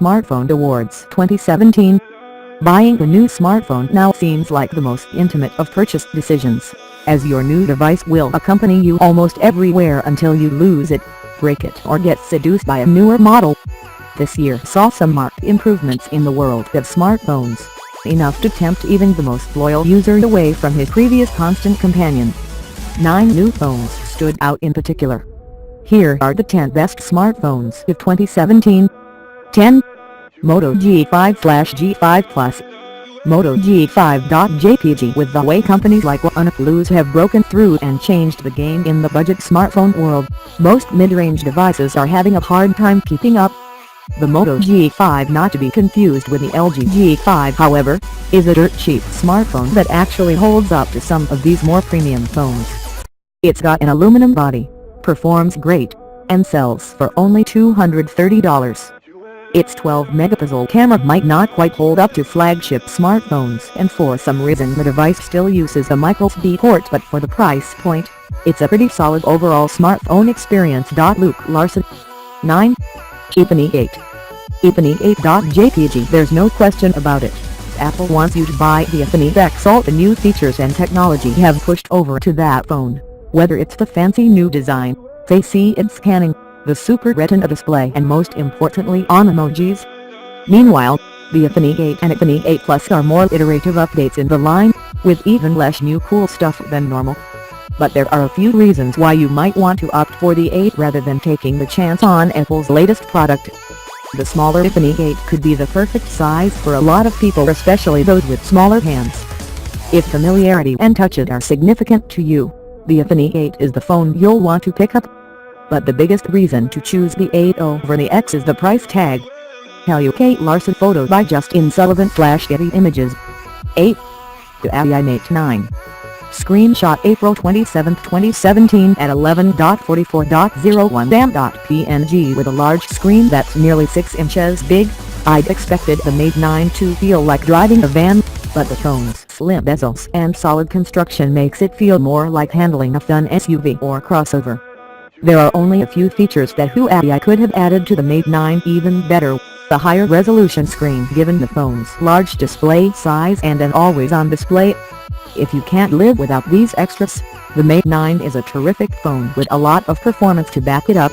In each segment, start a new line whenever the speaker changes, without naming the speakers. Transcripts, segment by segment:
Smartphone Awards 2017. Buying a new smartphone now seems like the most intimate of purchase decisions, as your new device will accompany you almost everywhere until you lose it, break it, or get seduced by a newer model. This year saw some marked improvements in the world of smartphones, enough to tempt even the most loyal user away from his previous constant companion. 9 new phones stood out in particular. Here are the 10 best smartphones of 2017. 10. Moto G5/G5 Plus. Moto G5.jpg. With the way companies like OnePlus have broken through and changed the game in the budget smartphone world, most mid-range devices are having a hard time keeping up. The Moto G5, not to be confused with the LG G5 however, is a dirt cheap smartphone that actually holds up to some of these more premium phones. It's got an aluminum body, performs great, and sells for only $230. Its 12-megapixel camera might not quite hold up to flagship smartphones, and for some reason the device still uses a microSD port, but for the price point, it's a pretty solid overall smartphone experience. Luke Larson. 9. accompany 8. accompany 8.jpg. There's no question about it. Apple wants you to buy the accompany X. All the new features and technology have pushed over to that phone, whether it's the fancy new design, Face ID scanning, the Super Retina display, and most importantly on emojis. Meanwhile, the accompany 8 and accompany 8 Plus are more iterative updates in the line, with even less new cool stuff than normal. But there are a few reasons why you might want to opt for the 8 rather than taking the chance on Apple's latest product. The smaller accompany 8 could be the perfect size for a lot of people, especially those with smaller hands. If familiarity and touch are significant to you, the accompany 8 is the phone you'll want to pick up. But the biggest reason to choose the 8 over the X is the price tag. Luke Larson. Photo by Justin Sullivan / Getty Images. 8. To accompany 9. Screenshot April 27, 2017 at 11:44.01 dam.png. With a large screen that's nearly 6 inches big, I'd expected the Mate 9 to feel like driving a van, but the phone's slim bezels and solid construction makes it feel more like handling a fun SUV or crossover. There are only a few features that Huawei could have added to the Mate 9 even better: the higher resolution screen given the phone's large display size and an always-on display. If you can't live without these extras, the Mate 9 is a terrific phone with a lot of performance to back it up.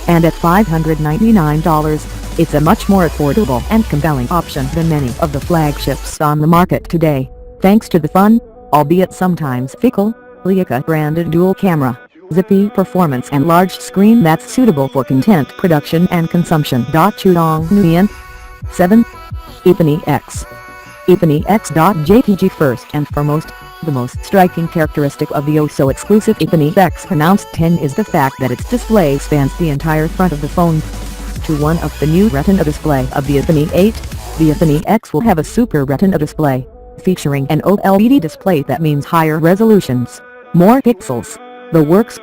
And at $599, it's a much more affordable and compelling option than many of the flagships on the market today, thanks to the fun, albeit sometimes fickle, Leica-branded dual-camera, zippy performance and large screen that's suitable for content production and consumption. Chudong Nguyen. 7. accompany X. accompany X.jpg. First and foremost, the most striking characteristic of the oh-so-exclusive accompany X pronounced 10 is the fact that its display spans the entire front of the phone. To one of the new Retina display of the accompany 8, the accompany X will have a Super Retina display, featuring an OLED display that means higher resolutions, more pixels, the works.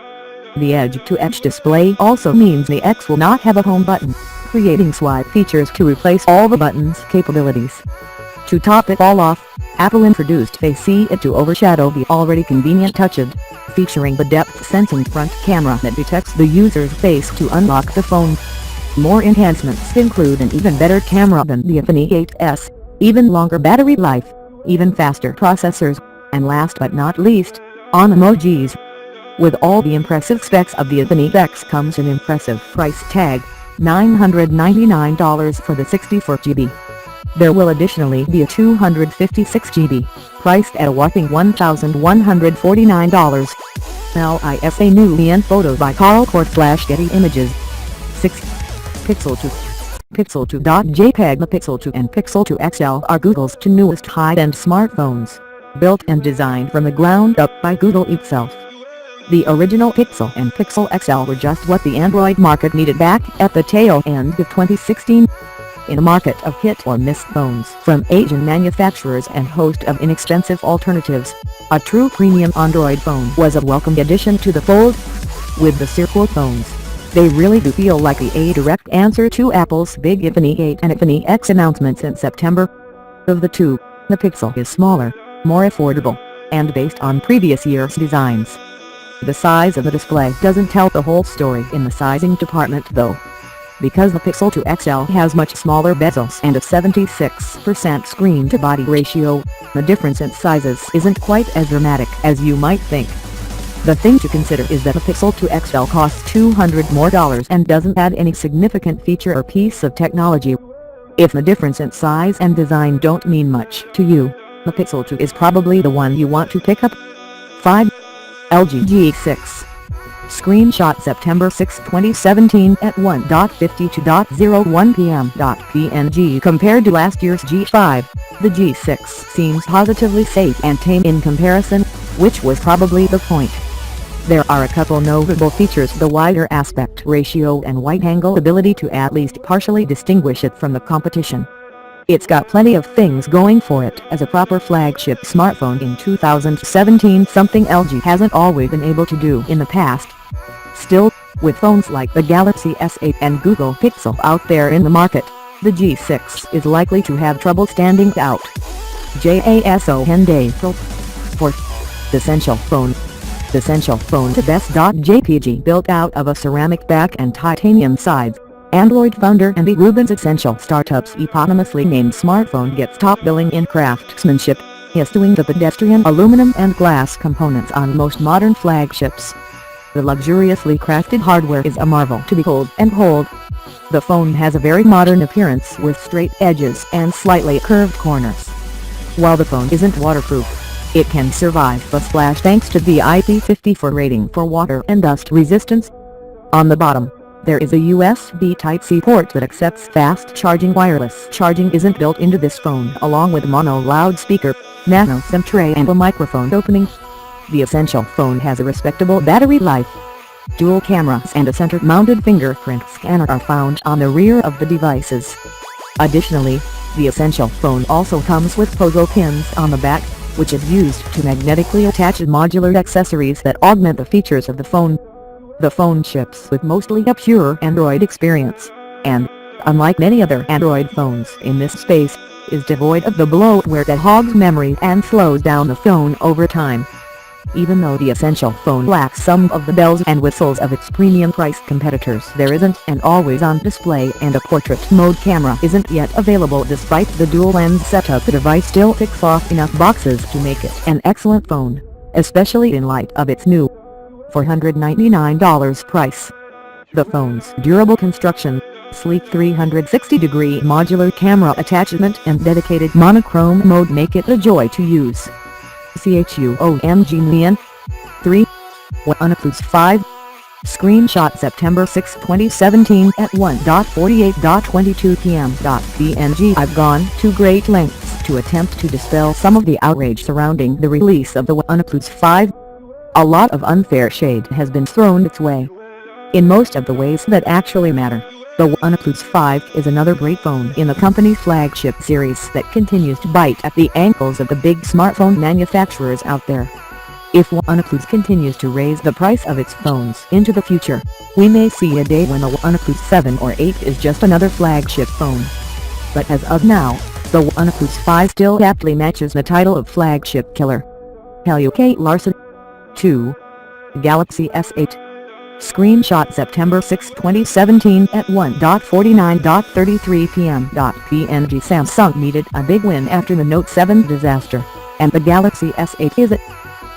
The edge-to-edge display also means the X will not have a home button, creating swipe features to replace all the button's capabilities. To top it all off, Apple introduced Face ID to overshadow the already convenient Touch ID, featuring the depth-sensing front camera that detects the user's face to unlock the phone. More enhancements include an even better camera than the accompany 8s, even longer battery life, even faster processors, and last but not least, on emojis. With all the impressive specs of the accompany X comes an impressive price tag, $999 for the 64GB. There will additionally be a 256GB, priced at a whopping $1,149. LISA New Lian. Photo by Carl Court / Getty Images. 6. Pixel 2. Pixel 2.jpg. The Pixel 2 and Pixel 2 XL are Google's two newest high-end smartphones, built and designed from the ground up by Google itself. The original Pixel and Pixel XL were just what the Android market needed back at the tail end of 2016. In a market of hit-or-miss phones from Asian manufacturers and host of inexpensive alternatives, a true premium Android phone was a welcome addition to the fold. With the Circle phones, they really do feel like a direct answer to Apple's big accompany 8 and accompany X announcements in September. Of the two, the Pixel is smaller, more affordable, and based on previous year's designs. The size of the display doesn't tell the whole story in the sizing department though. Because the Pixel 2 XL has much smaller bezels and a 76% screen-to-body ratio, the difference in sizes isn't quite as dramatic as you might think. The thing to consider is that the Pixel 2 XL costs $200 more and doesn't add any significant feature or piece of technology. If the difference in size and design don't mean much to you, the Pixel 2 is probably the one you want to pick up. 5. LG G6. Screenshot September 6, 2017 at 1:52.01 p.m. PNG. Compared to last year's G5, the G6 seems positively safe and tame in comparison, which was probably the point. There are a couple notable features: the wider aspect ratio and wide-angle ability to at least partially distinguish it from the competition. It's got plenty of things going for it as a proper flagship smartphone in 2017, something LG hasn't always been able to do in the past. Still, with phones like the Galaxy S8 and Google Pixel out there in the market, the G6 is likely to have trouble standing out. JASO Hyundai Pro 4. Essential Phone. Essential Phone to best.jpg. Built out of a ceramic back and titanium sides, Android founder Andy Rubin's Essential Startup's eponymously named smartphone gets top billing in craftsmanship, eschewing the pedestrian aluminum and glass components on most modern flagships. The luxuriously crafted hardware is a marvel to behold and hold. The phone has a very modern appearance with straight edges and slightly curved corners. While the phone isn't waterproof, it can survive a splash thanks to the IP54 rating for water and dust resistance. On the bottom, there is a USB Type-C port that accepts fast charging. Wireless charging isn't built into this phone, along with a mono loudspeaker, nano SIM tray and a microphone opening. The Essential Phone has a respectable battery life. Dual cameras and a center-mounted fingerprint scanner are found on the rear of the devices. Additionally, the Essential Phone also comes with pogo pins on the back, which is used to magnetically attach modular accessories that augment the features of the phone. The phone ships with mostly a pure Android experience, and, unlike many other Android phones in this space, is devoid of the bloatware that hogs memory and slows down the phone over time. Even though the Essential Phone lacks some of the bells and whistles of its premium-priced competitors, there isn't an always-on display, and a portrait mode camera isn't yet available. Despite the dual-lens setup, the device still ticks off enough boxes to make it an excellent phone, especially in light of its new $499 price. The phone's durable construction, sleek 360-degree modular camera attachment and dedicated monochrome mode make it a joy to use. CHUOMG 3. OnePlus 5. Screenshot September 6, 2017 at 1:48.22 p.m. PNG. I've gone to great lengths to attempt to dispel some of the outrage surrounding the release of the OnePlus 5. A lot of unfair shade has been thrown its way. In most of the ways that actually matter, the OnePlus 5 is another great phone in the company's flagship series that continues to bite at the ankles of the big smartphone manufacturers out there. If OnePlus continues to raise the price of its phones into the future, we may see a day when the OnePlus 7 or 8 is just another flagship phone. But as of now, the OnePlus 5 still aptly matches the title of flagship killer. Hello Kate Larson. 2. Galaxy S8. Screenshot September 6, 2017 at 1:49.33 p.m. PNG. Samsung needed a big win after the Note 7 disaster, and the Galaxy S8 is it.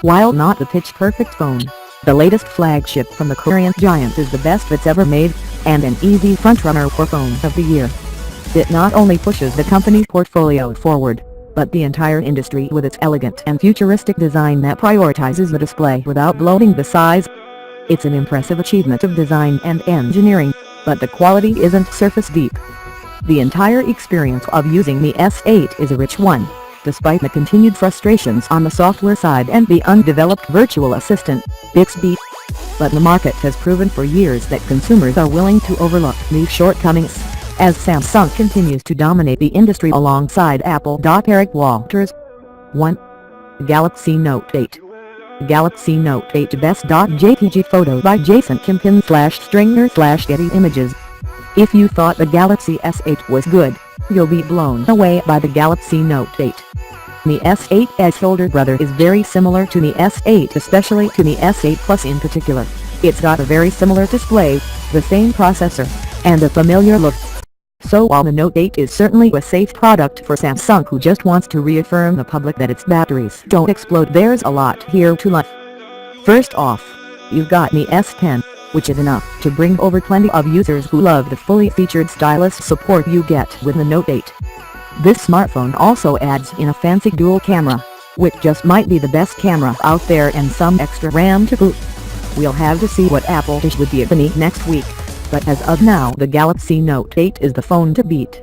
While not the pitch-perfect phone, the latest flagship from the Korean giant is the best it's ever made, and an easy frontrunner for Phone of the Year. It not only pushes the company's portfolio forward, but the entire industry with its elegant and futuristic design that prioritizes the display without bloating the size. It's an impressive achievement of design and engineering, but the quality isn't surface deep. The entire experience of using the S8 is a rich one, despite the continued frustrations on the software side and the undeveloped virtual assistant, Bixby. But the market has proven for years that consumers are willing to overlook these shortcomings, as Samsung continues to dominate the industry alongside Apple. Eric Walters. 1. Galaxy Note 8. Galaxy Note 8 Best.jpg. Photo by Jason Kimpin/Stringer/Getty Images. If you thought the Galaxy S8 was good, you'll be blown away by the Galaxy Note 8. The S8's older brother is very similar to the S8, especially to the S8 Plus in particular. It's got a very similar display, the same processor, and a familiar look. So while the Note 8 is certainly a safe product for Samsung, who just wants to reaffirm the public that its batteries don't explode, there's a lot here to like. First off, you've got the S10, which is enough to bring over plenty of users who love the fully featured stylus support you get with the Note 8. This smartphone also adds in a fancy dual camera, which just might be the best camera out there, and some extra RAM to boot. We'll have to see what Apple does with the accompany next week, but as of now the Galaxy Note 8 is the phone to beat.